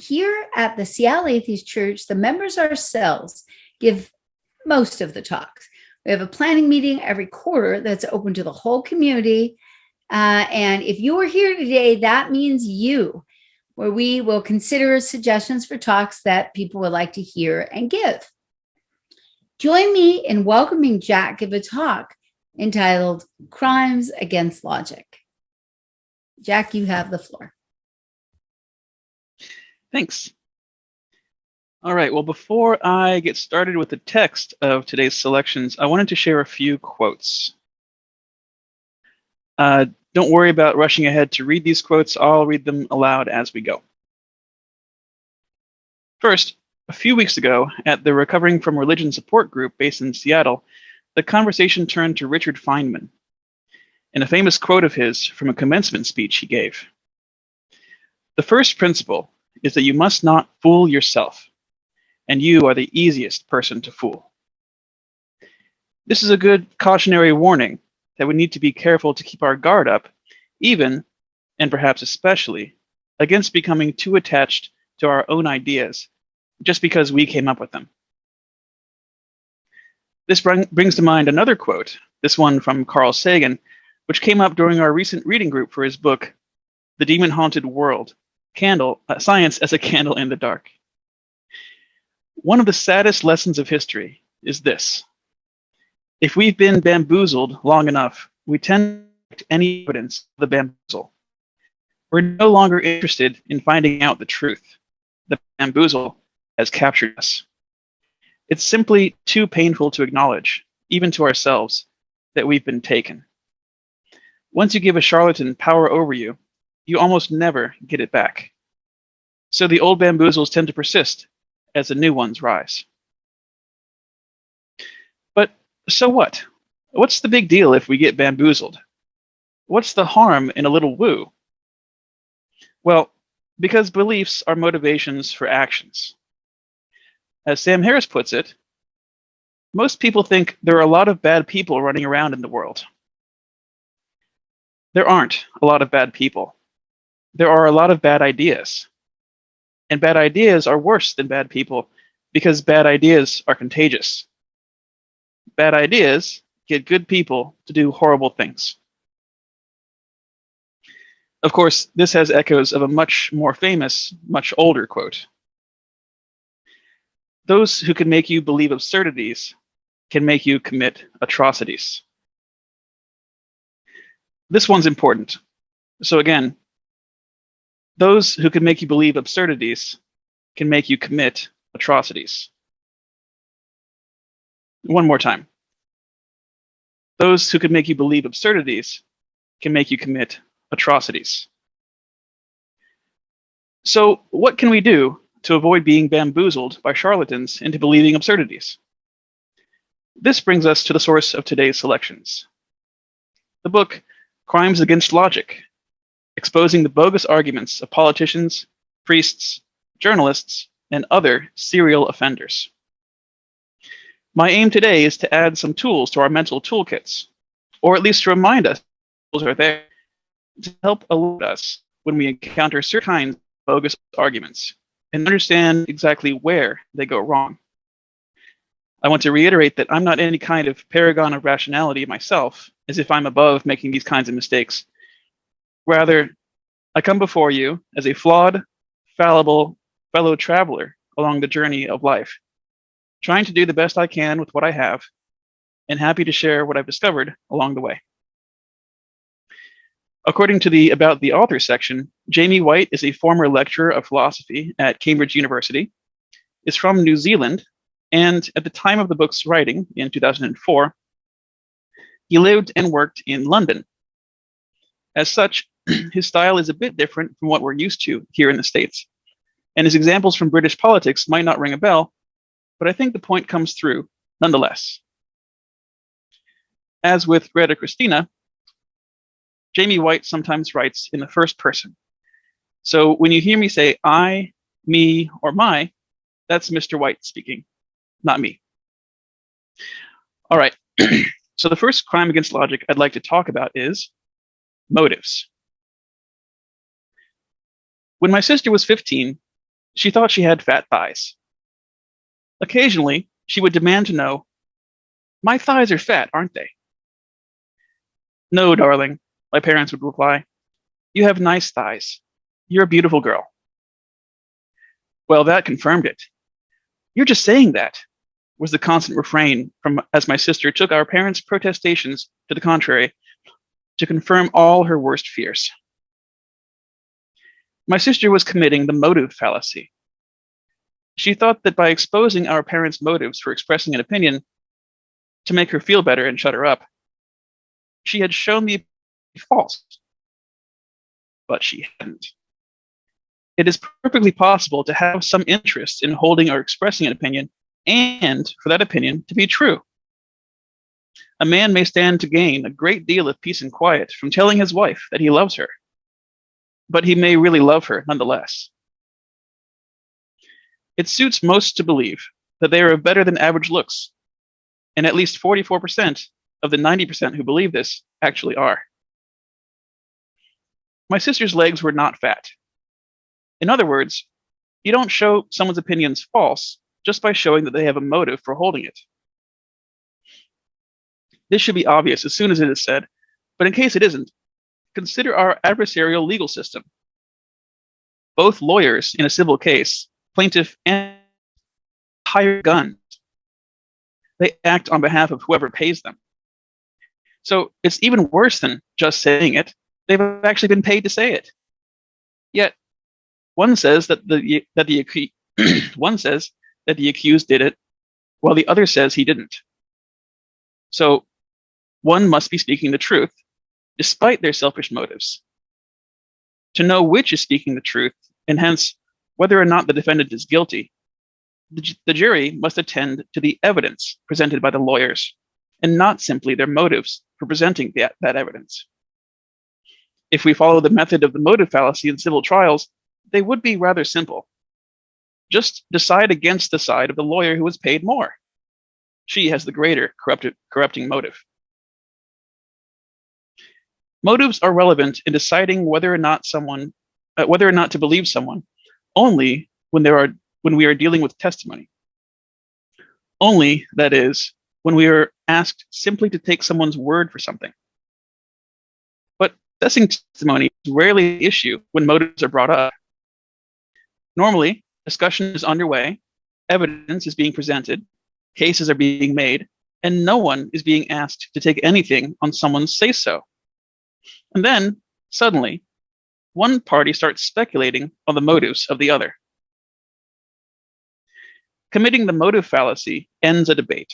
here at the Seattle Atheist Church, the members ourselves give most of the talks. We have a planning meeting every quarter that's open to the whole community. And if you are here today, that means you, where we will consider suggestions for talks that people would like to hear and give. Join me in welcoming Jack give a talk entitled Crimes Against Logic. Jack, you have the floor. Thanks. All right, well, before I get started with the text of today's selections, I wanted to share a few quotes. Don't worry about rushing ahead to read these quotes. I'll read them aloud as we go. First, a few weeks ago at the Recovering from Religion support group based in Seattle, the conversation turned to Richard Feynman and a famous quote of his from a commencement speech he gave. The first principle is that you must not fool yourself, and you are the easiest person to fool. This is a good cautionary warning that we need to be careful to keep our guard up, even, and perhaps especially, against becoming too attached to our own ideas just because we came up with them. This brings to mind another quote, this one from Carl Sagan, which came up during our recent reading group for his book, The Demon-Haunted World, Science as a Candle in the Dark. One of the saddest lessons of history is this. If we've been bamboozled long enough, we tend to take any evidence of the bamboozle. We're no longer interested in finding out the truth. The bamboozle has captured us. It's simply too painful to acknowledge, even to ourselves, that we've been taken. Once you give a charlatan power over you, you almost never get it back. So the old bamboozles tend to persist as the new ones rise. But so what? What's the big deal if we get bamboozled? What's the harm in a little woo? Well, because beliefs are motivations for actions. As Sam Harris puts it, most people think there are a lot of bad people running around in the world. There aren't a lot of bad people. There are a lot of bad ideas. And bad ideas are worse than bad people because bad ideas are contagious. Bad ideas get good people to do horrible things. Of course, this has echoes of a much more famous, much older quote. Those who can make you believe absurdities can make you commit atrocities. This one's important. So again, those who can make you believe absurdities can make you commit atrocities. One more time. Those who can make you believe absurdities can make you commit atrocities. So what can we do to avoid being bamboozled by charlatans into believing absurdities? This brings us to the source of today's selections. The book, Crimes Against Logic, Exposing the Bogus Arguments of Politicians, Priests, Journalists, and Other Serial Offenders. My aim today is to add some tools to our mental toolkits, or at least to remind us tools are there to help alert us when we encounter certain kinds of bogus arguments and understand exactly where they go wrong. I want to reiterate that I'm not any kind of paragon of rationality myself, as if I'm above making these kinds of mistakes. Rather, I come before you as a flawed, fallible fellow traveler along the journey of life, trying to do the best I can with what I have, and happy to share what I've discovered along the way. According to the About the Author section, Jamie Whyte is a former lecturer of philosophy at Cambridge University, is from New Zealand, and at the time of the book's writing, in 2004, he lived and worked in London. As such, his style is a bit different from what we're used to here in the States, and his examples from British politics might not ring a bell, but I think the point comes through nonetheless. As with Greta Christina, Jamie Whyte sometimes writes in the first person. So when you hear me say I, me, or my, that's Mr. Whyte speaking, not me. All right, so the first crime against logic I'd like to talk about is motives. When my sister was 15, She thought she had fat thighs. Occasionally, she would demand to know, "My thighs are fat, aren't they?" "No, darling," my parents would reply. "You have nice thighs. You're a beautiful girl." Well, that confirmed it. "You're just saying that," was the constant refrain from as my sister took our parents' protestations to the contrary to confirm all her worst fears. My sister was committing the motive fallacy. She thought that by exposing our parents' motives for expressing an opinion to make her feel better and shut her up, she had shown the false. But she hadn't. It is perfectly possible to have some interest in holding or expressing an opinion and for that opinion to be true. A man may stand to gain a great deal of peace and quiet from telling his wife that he loves her, but he may really love her nonetheless. It suits most to believe that they are of better than average looks, and at least 44% of the 90% who believe this actually are. My sister's legs were not fat. In other words, you don't show someone's opinions false just by showing that they have a motive for holding it. This should be obvious as soon as it is said, but in case it isn't, consider our adversarial legal system. Both lawyers in a civil case, plaintiff and hire guns. They act on behalf of whoever pays them. So it's even worse than just saying it. They've actually been paid to say it. Yet one says that one says that the accused did it, while the other says he didn't. So one must be speaking the truth, despite their selfish motives. To know which is speaking the truth, and hence whether or not the defendant is guilty, the jury must attend to the evidence presented by the lawyers, and not simply their motives for presenting that evidence. If we follow the method of the motive fallacy in civil trials, they would be rather simple. Just decide against the side of the lawyer who was paid more. She has the greater corrupting motive. Motives are relevant in deciding whether or not to believe someone only when we are dealing with testimony. Only, that is, when we are asked simply to take someone's word for something. But assessing testimony is rarely an issue when motives are brought up. Normally, discussion is underway, evidence is being presented, cases are being made, and no one is being asked to take anything on someone's say-so. And then, suddenly, one party starts speculating on the motives of the other. Committing the motive fallacy ends a debate,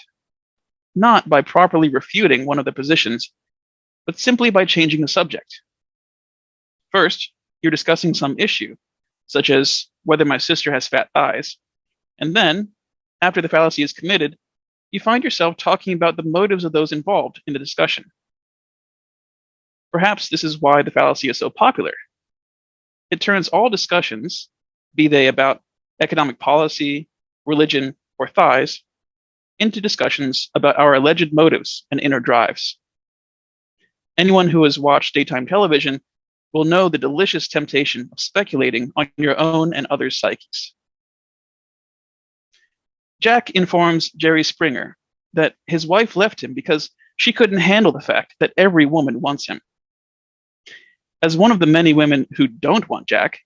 not by properly refuting one of the positions, but simply by changing the subject. First, you're discussing some issue, such as whether my sister has fat thighs, and then, after the fallacy is committed, you find yourself talking about the motives of those involved in the discussion. Perhaps this is why the fallacy is so popular. It turns all discussions, be they about economic policy, religion, or thighs, into discussions about our alleged motives and inner drives. Anyone who has watched daytime television will know the delicious temptation of speculating on your own and others' psyches. Jack informs Jerry Springer that his wife left him because she couldn't handle the fact that every woman wants him. As one of the many women who don't want Jack,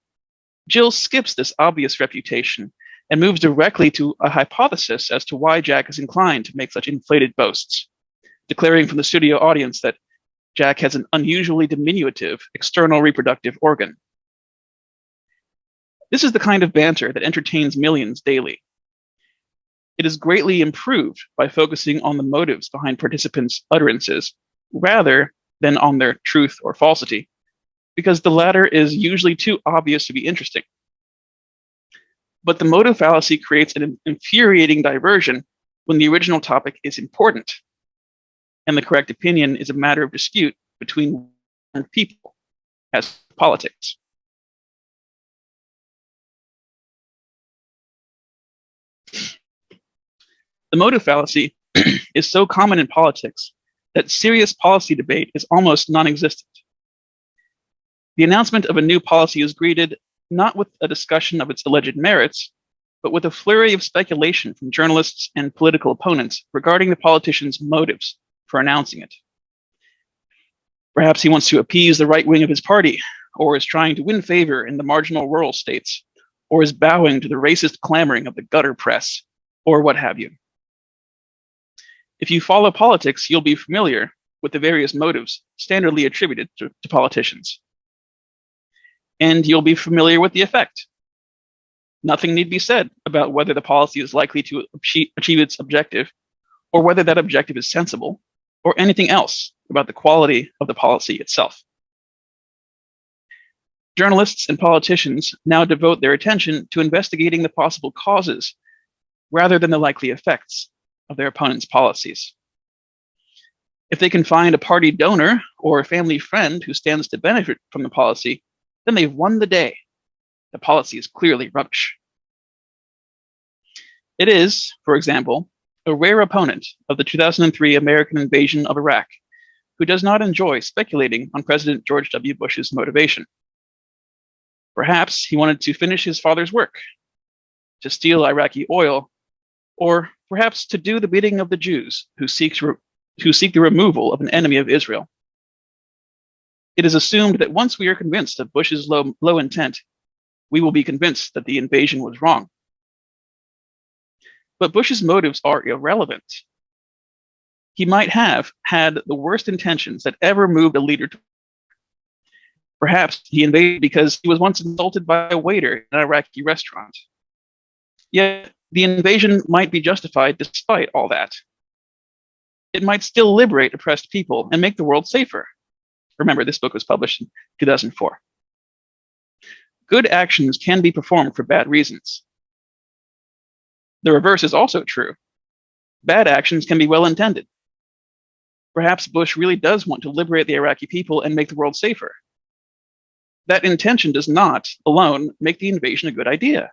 Jill skips this obvious refutation and moves directly to a hypothesis as to why Jack is inclined to make such inflated boasts, declaring from the studio audience that Jack has an unusually diminutive external reproductive organ. This is the kind of banter that entertains millions daily. It is greatly improved by focusing on the motives behind participants' utterances rather than on their truth or falsity, because the latter is usually too obvious to be interesting. But the motive fallacy creates an infuriating diversion when the original topic is important, and the correct opinion is a matter of dispute between people, as politics. The motive fallacy is so common in politics that serious policy debate is almost non-existent. The announcement of a new policy is greeted not with a discussion of its alleged merits, but with a flurry of speculation from journalists and political opponents regarding the politician's motives for announcing it. Perhaps he wants to appease the right wing of his party, or is trying to win favor in the marginal rural states, or is bowing to the racist clamoring of the gutter press, or what have you. If you follow politics, you'll be familiar with the various motives standardly attributed to politicians. And you'll be familiar with the effect. Nothing need be said about whether the policy is likely to achieve its objective, or whether that objective is sensible, or anything else about the quality of the policy itself. Journalists and politicians now devote their attention to investigating the possible causes rather than the likely effects of their opponent's policies. If they can find a party donor or a family friend who stands to benefit from the policy, then they've won the day. The policy is clearly rubbish. It is, for example, a rare opponent of the 2003 American invasion of Iraq who does not enjoy speculating on President George W. Bush's motivation. Perhaps he wanted to finish his father's work, to steal Iraqi oil, or perhaps to do the bidding of the Jews who seek the removal of an enemy of Israel. It is assumed that once we are convinced of Bush's low intent, we will be convinced that the invasion was wrong. But Bush's motives are irrelevant. He might have had the worst intentions that ever moved a leader to. Perhaps he invaded because he was once insulted by a waiter in an Iraqi restaurant. Yet the invasion might be justified despite all that. It might still liberate oppressed people and make the world safer. Remember, this book was published in 2004. Good actions can be performed for bad reasons. The reverse is also true. Bad actions can be well-intended. Perhaps Bush really does want to liberate the Iraqi people and make the world safer. That intention does not, alone, make the invasion a good idea.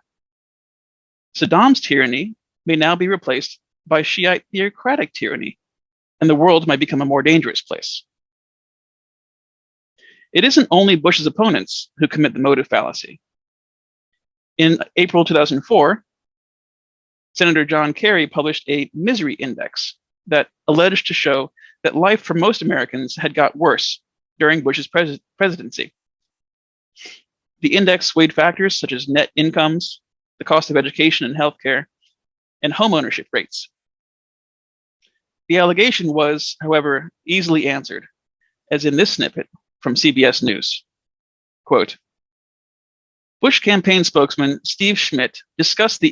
Saddam's tyranny may now be replaced by Shiite theocratic tyranny, and the world might become a more dangerous place. It isn't only Bush's opponents who commit the motive fallacy. In April 2004, Senator John Kerry published a misery index that alleged to show that life for most Americans had got worse during Bush's presidency. The index weighed factors such as net incomes, the cost of education and healthcare, and home ownership rates. The allegation was, however, easily answered, as in this snippet from CBS News. Quote, Bush campaign spokesman Steve Schmidt dismissed the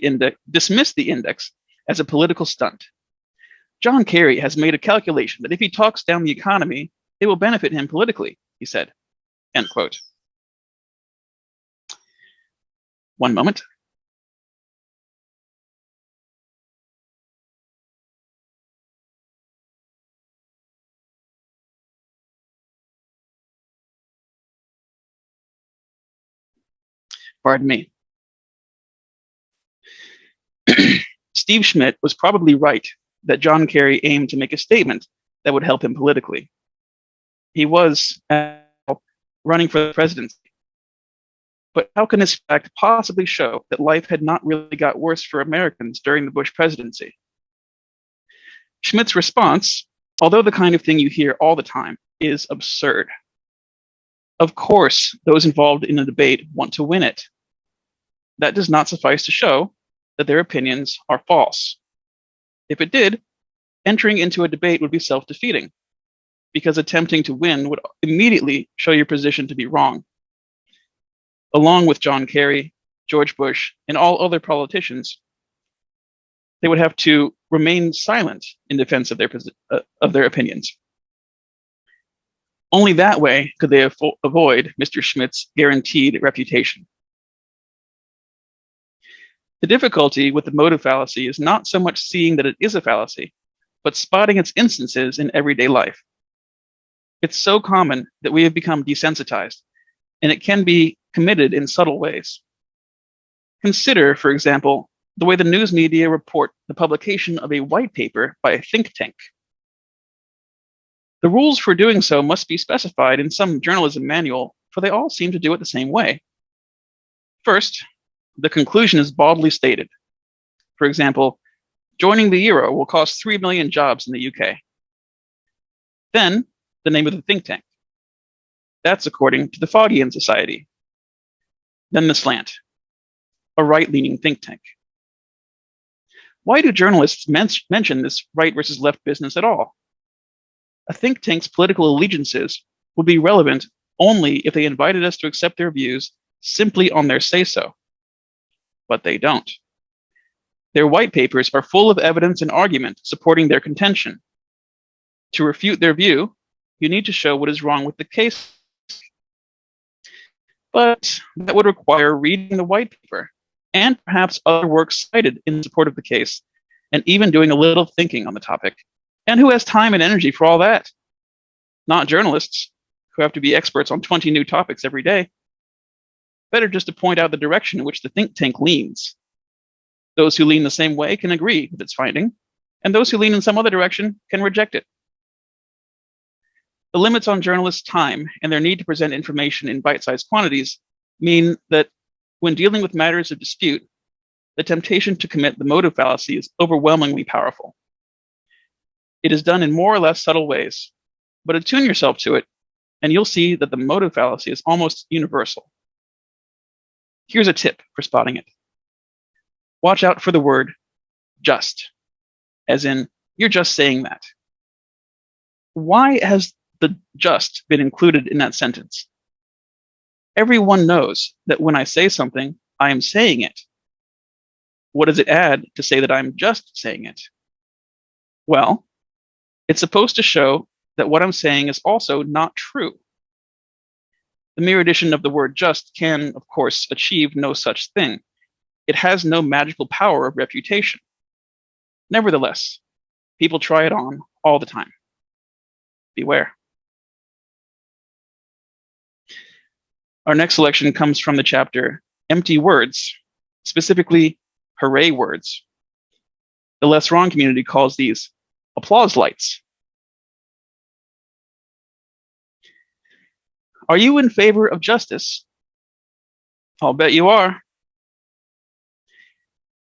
index as a political stunt. John Kerry has made a calculation that if he talks down the economy, it will benefit him politically, he said. End quote. One moment. Pardon me. Steve Schmidt was probably right that John Kerry aimed to make a statement that would help him politically. He was running for the presidency. But how can this fact possibly show that life had not really got worse for Americans during the Bush presidency? Schmidt's response, although the kind of thing you hear all the time, is absurd. Of course, those involved in a debate want to win it. That does not suffice to show that their opinions are false. If it did, entering into a debate would be self-defeating, because attempting to win would immediately show your position to be wrong. Along with John Kerry, George Bush, and all other politicians, they would have to remain silent in defense of their opinions. Only that way could they avoid Mr. Schmidt's guaranteed reputation. The difficulty with the motive fallacy is not so much seeing that it is a fallacy, but spotting its instances in everyday life. It's so common that we have become desensitized, and it can be committed in subtle ways. Consider, for example, the way the news media report the publication of a white paper by a think tank. The rules for doing so must be specified in some journalism manual, for they all seem to do it the same way. First, the conclusion is baldly stated. For example, joining the euro will cost 3 million jobs in the UK. Then, the name of the think tank. That's according to the Faudian Society. Then the slant, a right-leaning think tank. Why do journalists mention this right versus left business at all? A think tank's political allegiances would be relevant only if they invited us to accept their views simply on their say-so. But they don't. Their white papers are full of evidence and argument supporting their contention. To refute their view, you need to show what is wrong with the case. But that would require reading the white paper and perhaps other works cited in support of the case, and even doing a little thinking on the topic. And who has time and energy for all that? Not journalists, who have to be experts on 20 new topics every day. Better just to point out the direction in which the think tank leans. Those who lean the same way can agree with its finding, and those who lean in some other direction can reject it. The limits on journalists' time and their need to present information in bite-sized quantities mean that when dealing with matters of dispute, the temptation to commit the motive fallacy is overwhelmingly powerful. It is done in more or less subtle ways, but attune yourself to it, and you'll see that the motive fallacy is almost universal. Here's a tip for spotting it. Watch out for the word just, as in, you're just saying that. Why has the just been included in that sentence? Everyone knows that when I say something, I am saying it. What does it add to say that I'm just saying it? Well, it's supposed to show that what I'm saying is also not true. The mere addition of the word just can, of course, achieve no such thing. It has no magical power of refutation. Nevertheless, people try it on all the time. Beware. Our next selection comes from the chapter Empty Words, specifically hooray words. The Less Wrong community calls these applause lights. Are you in favor of justice? I'll bet you are.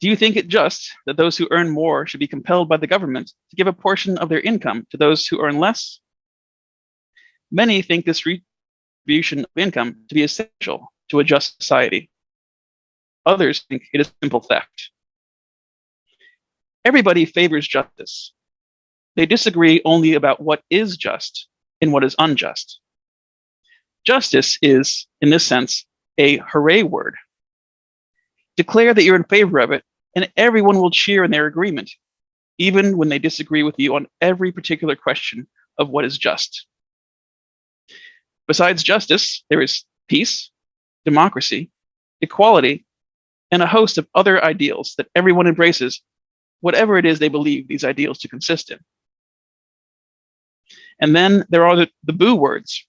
Do you think it just that those who earn more should be compelled by the government to give a portion of their income to those who earn less? Many think this distribution of income to be essential to a just society. Others think it is simple theft. Everybody favors justice. They disagree only about what is just and what is unjust. Justice is, in this sense, a hooray word. Declare that you're in favor of it, and everyone will cheer in their agreement, even when they disagree with you on every particular question of what is just. Besides justice, there is peace, democracy, equality, and a host of other ideals that everyone embraces, whatever it is they believe these ideals to consist in. And then there are the boo words: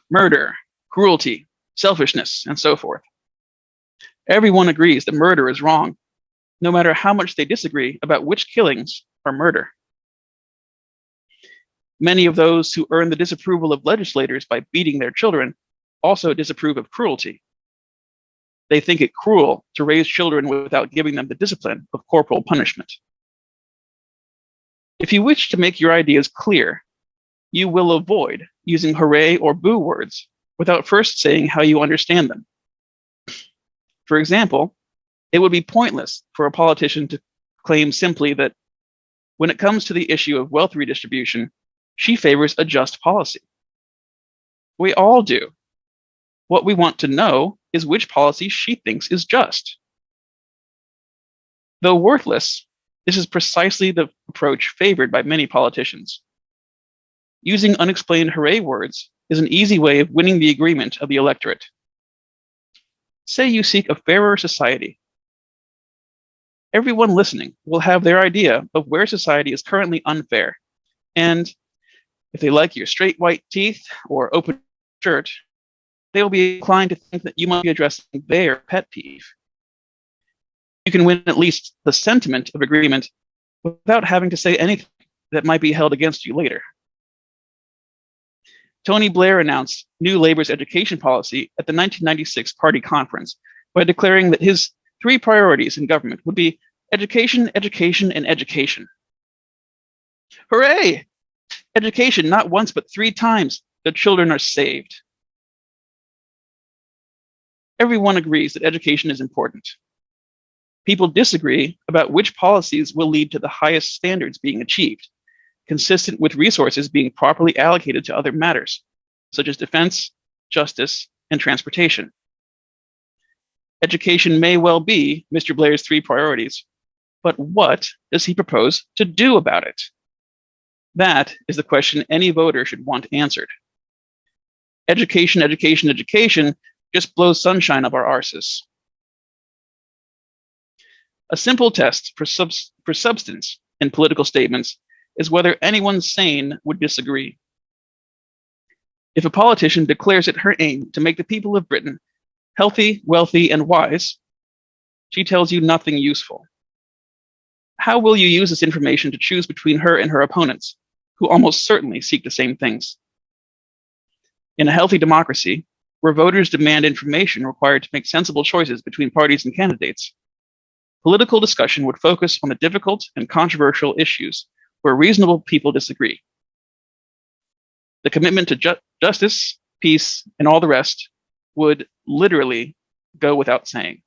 murder, cruelty, selfishness, and so forth. Everyone agrees that murder is wrong, no matter how much they disagree about which killings are murder. Many of those who earn the disapproval of legislators by beating their children also disapprove of cruelty. They think it cruel to raise children without giving them the discipline of corporal punishment. If you wish to make your ideas clear, you will avoid using hooray or boo words without first saying how you understand them. For example, it would be pointless for a politician to claim simply that when it comes to the issue of wealth redistribution, she favors a just policy. We all do. What we want to know is which policy she thinks is just. Though worthless, this is precisely the approach favored by many politicians. Using unexplained hooray words is an easy way of winning the agreement of the electorate. Say you seek a fairer society. Everyone listening will have their idea of where society is currently unfair, and if they like your straight white teeth or open shirt, they will be inclined to think that you might be addressing their pet peeve. You can win at least the sentiment of agreement without having to say anything that might be held against you later. Tony Blair announced New Labour's education policy at the 1996 party conference by declaring that his three priorities in government would be education, education, and education. Hooray! Education, not once but 3 times, the children are saved. Everyone agrees that education is important. People disagree about which policies will lead to the highest standards being achieved, consistent with resources being properly allocated to other matters, such as defense, justice, and transportation. Education may well be Mr. Blair's 3 priorities, but what does he propose to do about it? That is the question any voter should want answered. Education, education, education just blows sunshine up our arses. A simple test for substance in political statements is whether anyone sane would disagree. If a politician declares it her aim to make the people of Britain healthy, wealthy, and wise, she tells you nothing useful. How will you use this information to choose between her and her opponents, who almost certainly seek the same things? In a healthy democracy, where voters demand information required to make sensible choices between parties and candidates, political discussion would focus on the difficult and controversial issues where reasonable people disagree. The commitment to justice, peace, and all the rest would literally go without saying.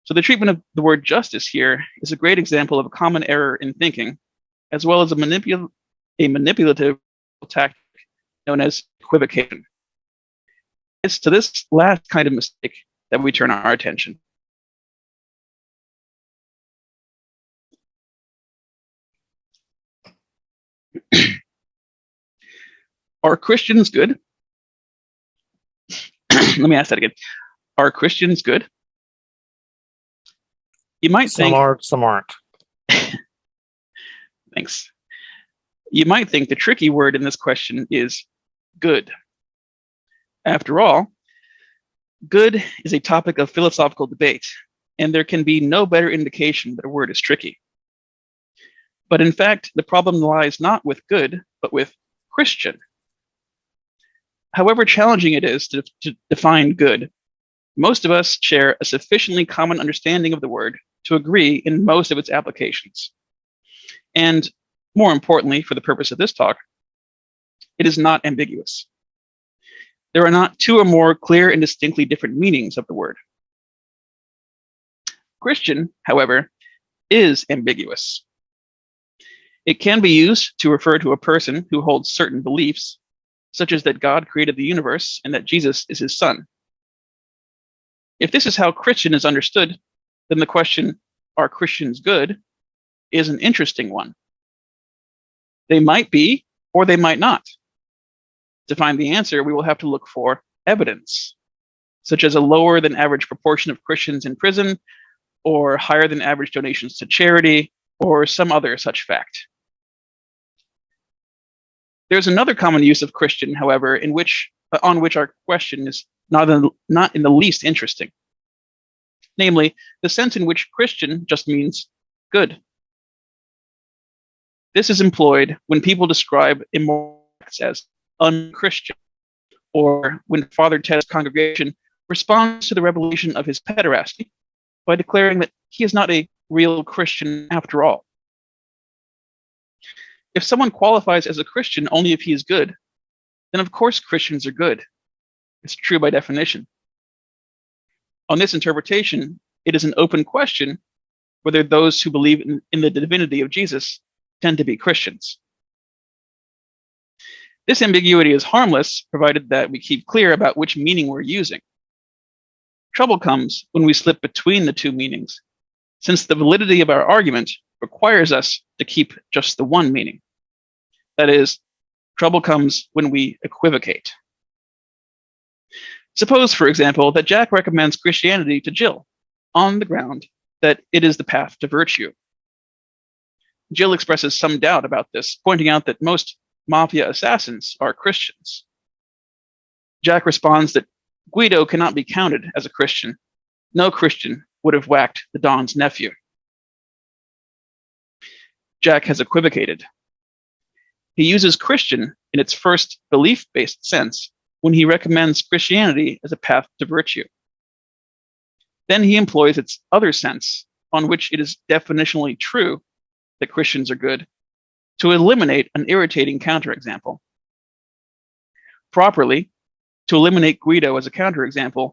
So the treatment of the word justice here is a great example of a common error in thinking, as well as a manipulative tactic known as equivocation. It's to this last kind of mistake that we turn our attention. Are Christians good? Let me ask that again. Are Christians good? You might think some are, some aren't. Thanks. You might think the tricky word in this question is good. After all, good is a topic of philosophical debate, and there can be no better indication that a word is tricky. But in fact, the problem lies not with good, but with Christian. However challenging it is to define good, most of us share a sufficiently common understanding of the word to agree in most of its applications. And more importantly, for the purpose of this talk, it is not ambiguous. There are not 2 or more clear and distinctly different meanings of the word. Christian, however, is ambiguous. It can be used to refer to a person who holds certain beliefs, such as that God created the universe and that Jesus is his son. If this is how Christian is understood, then the question, are Christians good, is an interesting one. They might be, or they might not. To find the answer, we will have to look for evidence, such as a lower than average proportion of Christians in prison, or higher than average donations to charity, or some other such fact. There's another common use of Christian, however, on which our question is not in the least interesting. Namely, the sense in which Christian just means good. This is employed when people describe immoral acts as unchristian, or when Father Ted's congregation responds to the revelation of his pederasty by declaring that he is not a real Christian after all. If someone qualifies as a Christian only if he is good, then of course Christians are good. It's true by definition. On this interpretation, it is an open question whether those who believe in the divinity of Jesus tend to be Christians. This ambiguity is harmless, provided that we keep clear about which meaning we're using. Trouble comes when we slip between the 2 meanings, since the validity of our argument requires us to keep just the one meaning. That is, trouble comes when we equivocate. Suppose, for example, that Jack recommends Christianity to Jill on the ground that it is the path to virtue. Jill expresses some doubt about this, pointing out that most mafia assassins are Christians. Jack responds that Guido cannot be counted as a Christian. No Christian would have whacked the Don's nephew. Jack has equivocated. He uses Christian in its first belief-based sense when he recommends Christianity as a path to virtue. Then he employs its other sense, on which it is definitionally true that Christians are good, to eliminate an irritating counterexample. Properly, to eliminate Guido as a counterexample,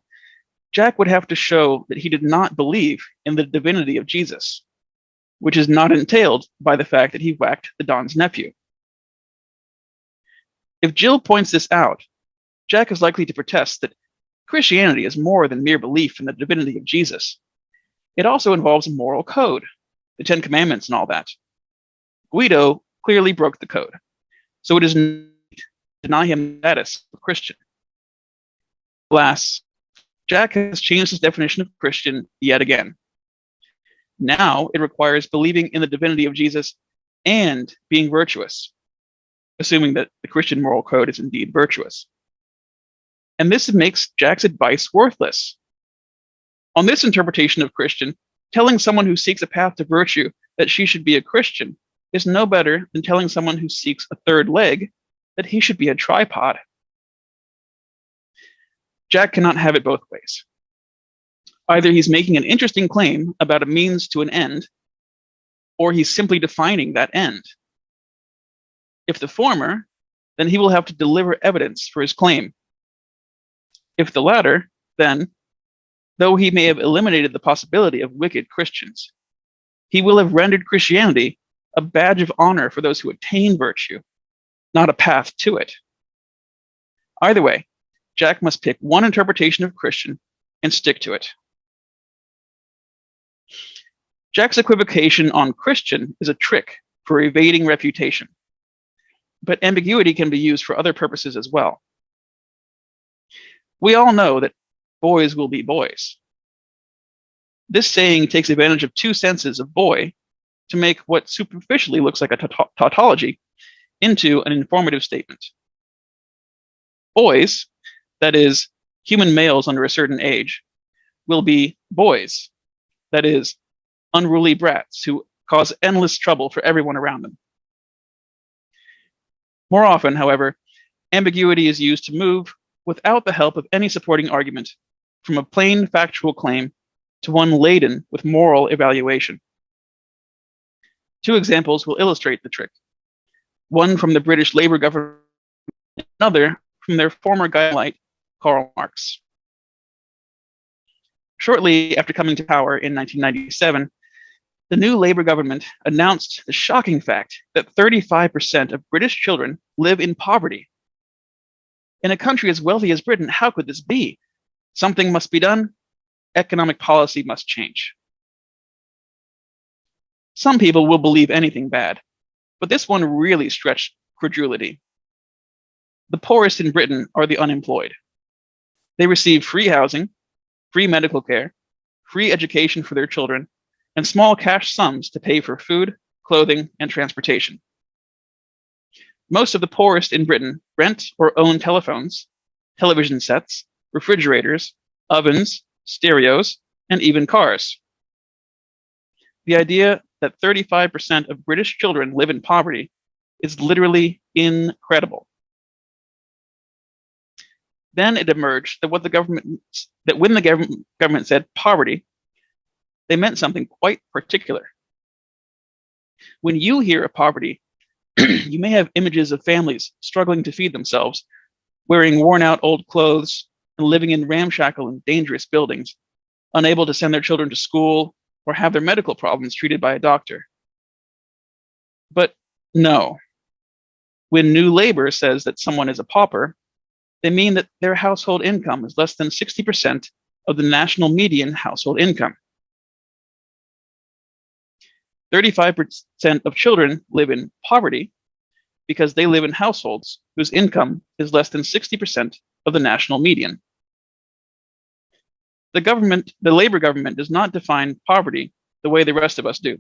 Jack would have to show that he did not believe in the divinity of Jesus, which is not entailed by the fact that he whacked the Don's nephew. If Jill points this out, Jack is likely to protest that Christianity is more than mere belief in the divinity of Jesus. It also involves a moral code, the Ten Commandments and all that. Guido clearly broke the code, so it is not to deny him the status of Christian. Alas, Jack has changed his definition of Christian yet again. Now it requires believing in the divinity of Jesus and being virtuous, assuming that the Christian moral code is indeed virtuous. And this makes Jack's advice worthless. On this interpretation of Christian, telling someone who seeks a path to virtue that she should be a Christian is no better than telling someone who seeks a third leg that he should be a tripod. Jack cannot have it both ways. Either he's making an interesting claim about a means to an end, or he's simply defining that end. If the former, then he will have to deliver evidence for his claim. If the latter, then, though he may have eliminated the possibility of wicked Christians, he will have rendered Christianity a badge of honor for those who attain virtue, not a path to it. Either way, Jack must pick one interpretation of Christian and stick to it. Jack's equivocation on Christian is a trick for evading refutation, but ambiguity can be used for other purposes as well. We all know that boys will be boys. This saying takes advantage of two senses of boy to make what superficially looks like a tautology into an informative statement. Boys, that is, human males under a certain age, will be boys, that is, unruly brats who cause endless trouble for everyone around them. More often, however, ambiguity is used to move, without the help of any supporting argument, from a plain factual claim to one laden with moral evaluation. Two examples will illustrate the trick. One from the British Labour government, and another from their former guidelight, Karl Marx. Shortly after coming to power in 1997, the new Labour government announced the shocking fact that 35% of British children live in poverty. In a country as wealthy as Britain, how could this be? Something must be done. Economic policy must change. Some people will believe anything bad, but this one really stretched credulity. The poorest in Britain are the unemployed. They receive free housing, free medical care, free education for their children, and small cash sums to pay for food, clothing, and transportation. Most of the poorest in Britain rent or own telephones, television sets, refrigerators, ovens, stereos, and even cars. The idea that 35% of British children live in poverty is literally incredible. Then it emerged that when the government said poverty, they meant something quite particular. When you hear of poverty, you may have images of families struggling to feed themselves, wearing worn-out old clothes and living in ramshackle and dangerous buildings, unable to send their children to school or have their medical problems treated by a doctor. But no. When New Labour says that someone is a pauper, they mean that their household income is less than 60% of the national median household income. 35% of children live in poverty because they live in households whose income is less than 60% of the national median. The Labour government, does not define poverty the way the rest of us do.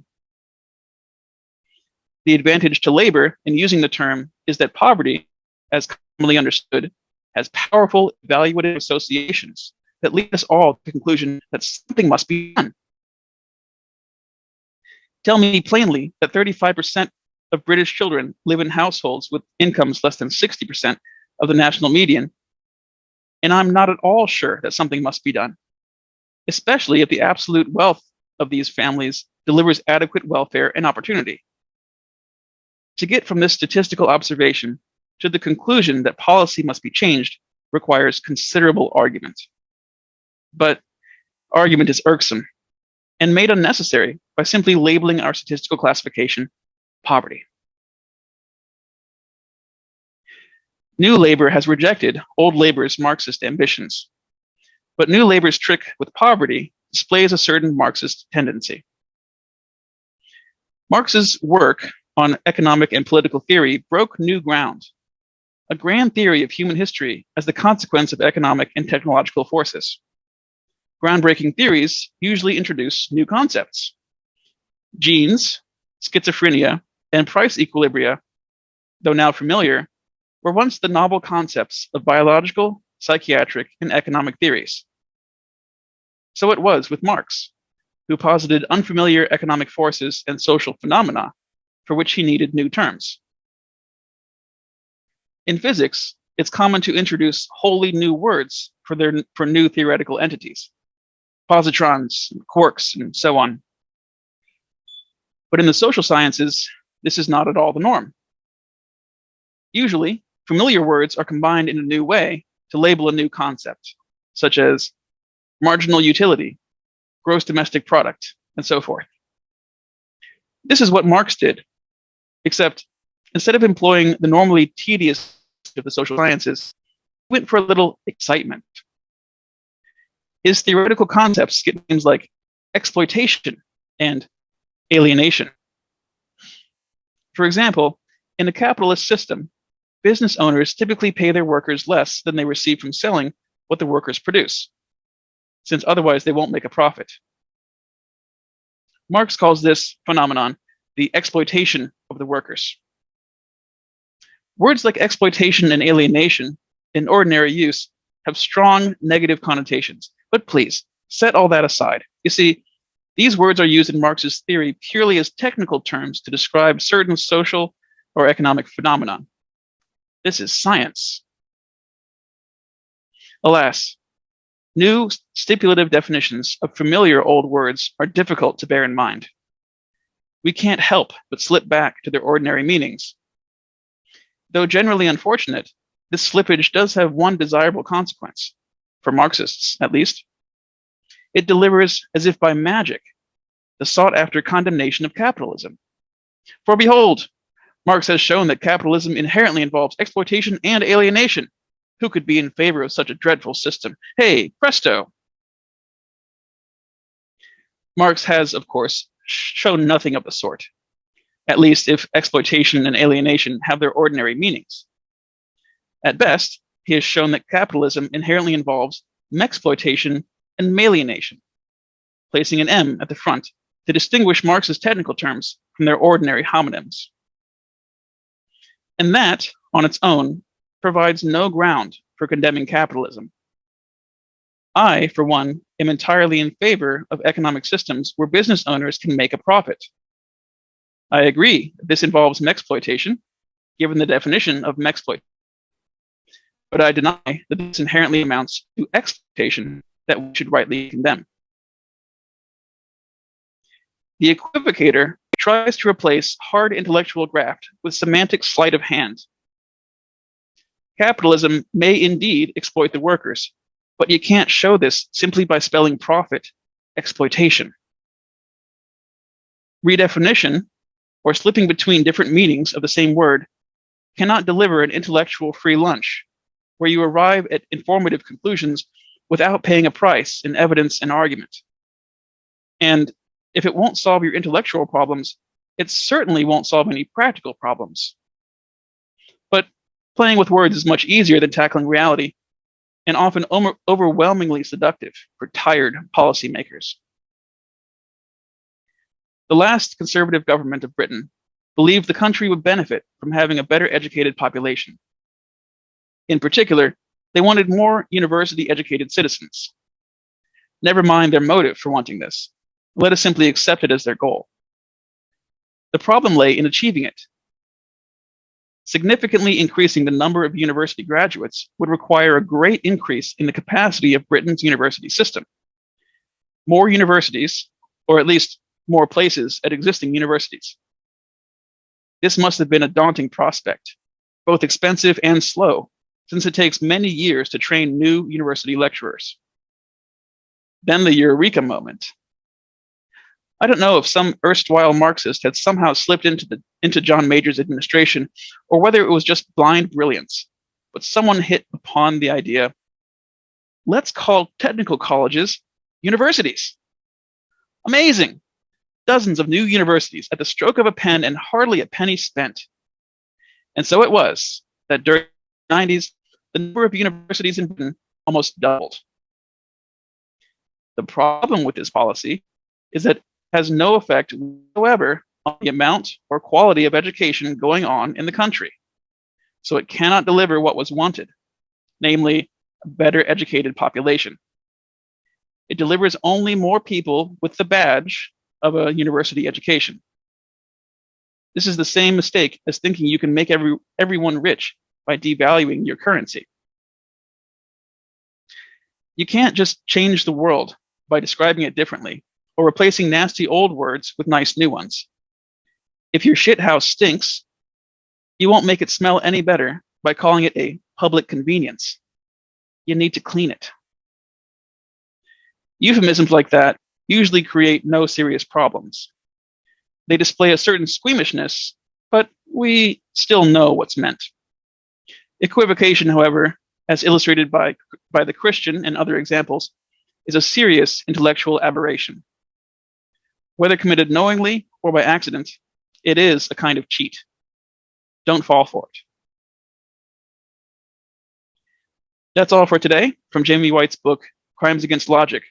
The advantage to Labour in using the term is that poverty, as commonly understood, has powerful evaluative associations that lead us all to the conclusion that something must be done. Tell me plainly that 35% of British children live in households with incomes less than 60% of the national median, and I'm not at all sure that something must be done, especially if the absolute wealth of these families delivers adequate welfare and opportunity. To get from this statistical observation to the conclusion that policy must be changed requires considerable argument. But argument is irksome and made unnecessary by simply labeling our statistical classification poverty. New labor has rejected old labor's Marxist ambitions, but new labor's trick with poverty displays a certain Marxist tendency. Marx's work on economic and political theory broke new ground, a grand theory of human history as the consequence of economic and technological forces. Groundbreaking theories usually introduce new concepts. Genes, schizophrenia, and price equilibria, though now familiar, were once the novel concepts of biological, psychiatric, and economic theories. So it was with Marx, who posited unfamiliar economic forces and social phenomena for which he needed new terms. In physics, it's common to introduce wholly new words for new theoretical entities, positrons, quarks, and so on. But in the social sciences, this is not at all the norm. Usually, familiar words are combined in a new way to label a new concept, such as marginal utility, gross domestic product, and so forth. This is what Marx did, except instead of employing the normally tedious of the social sciences, he went for a little excitement. His theoretical concepts get names like exploitation and alienation. For example, in a capitalist system, business owners typically pay their workers less than they receive from selling what the workers produce, since otherwise they won't make a profit. Marx calls this phenomenon the exploitation of the workers. Words like exploitation and alienation in ordinary use have strong negative connotations, but please set all that aside. You see, these words are used in Marx's theory purely as technical terms to describe certain social or economic phenomena. This is science. Alas, new stipulative definitions of familiar old words are difficult to bear in mind. We can't help but slip back to their ordinary meanings. Though generally unfortunate, this slippage does have one desirable consequence, for Marxists at least. It delivers, as if by magic, the sought-after condemnation of capitalism. For behold, Marx has shown that capitalism inherently involves exploitation and alienation. Who could be in favor of such a dreadful system? Hey, presto! Marx has, of course, shown nothing of the sort, at least if exploitation and alienation have their ordinary meanings. At best, he has shown that capitalism inherently involves mexploitation and malienation, placing an M at the front to distinguish Marx's technical terms from their ordinary homonyms. And that, on its own, provides no ground for condemning capitalism. I, for one, am entirely in favor of economic systems where business owners can make a profit. I agree that this involves mexploitation, given the definition of mexploit. But I deny that this inherently amounts to exploitation that we should rightly condemn. The equivocator tries to replace hard intellectual graft with semantic sleight of hand. Capitalism may indeed exploit the workers, but you can't show this simply by spelling profit exploitation. Redefinition, or slipping between different meanings of the same word, cannot deliver an intellectual free lunch, where you arrive at informative conclusions without paying a price in evidence and argument. And if it won't solve your intellectual problems, it certainly won't solve any practical problems. But playing with words is much easier than tackling reality, and often overwhelmingly seductive for tired policymakers. The last conservative government of Britain believed the country would benefit from having a better educated population. In particular, they wanted more university-educated citizens. Never mind their motive for wanting this. Let us simply accept it as their goal. The problem lay in achieving it. Significantly increasing the number of university graduates would require a great increase in the capacity of Britain's university system. More universities, or at least more places at existing universities. This must have been a daunting prospect, both expensive and slow, since it takes many years to train new university lecturers. Then the Eureka moment. I don't know if some erstwhile Marxist had somehow slipped into John Major's administration, or whether it was just blind brilliance, but someone hit upon the idea, let's call technical colleges universities. Amazing! Dozens of new universities at the stroke of a pen and hardly a penny spent. And so it was that during the 90s, the number of universities in Britain almost doubled. The problem with this policy is that it has no effect whatsoever on the amount or quality of education going on in the country. So it cannot deliver what was wanted, namely a better educated population. It delivers only more people with the badge of a university education. This is the same mistake as thinking you can make everyone rich by devaluing your currency. You can't just change the world by describing it differently or replacing nasty old words with nice new ones. If your shithouse stinks, you won't make it smell any better by calling it a public convenience. You need to clean it. Euphemisms like that usually create no serious problems. They display a certain squeamishness, but we still know what's meant. Equivocation, however, as illustrated by the Christian and other examples, is a serious intellectual aberration. Whether committed knowingly or by accident, it is a kind of cheat. Don't fall for it. That's all for today from Jamie Whyte's book, Crimes Against Logic.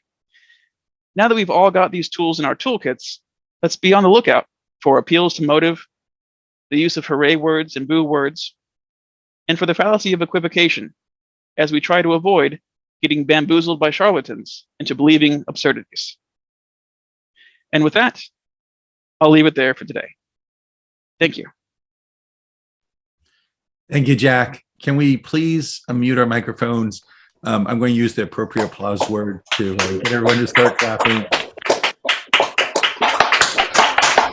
Now that we've all got these tools in our toolkits, let's be on the lookout for appeals to motive, the use of hooray words and boo words, and for the fallacy of equivocation, as we try to avoid getting bamboozled by charlatans into believing absurdities. And with that, I'll leave it there for today. Thank you. Thank you, Jack. Can we please unmute our microphones? I'm going to use the appropriate applause word to get everyone to start clapping.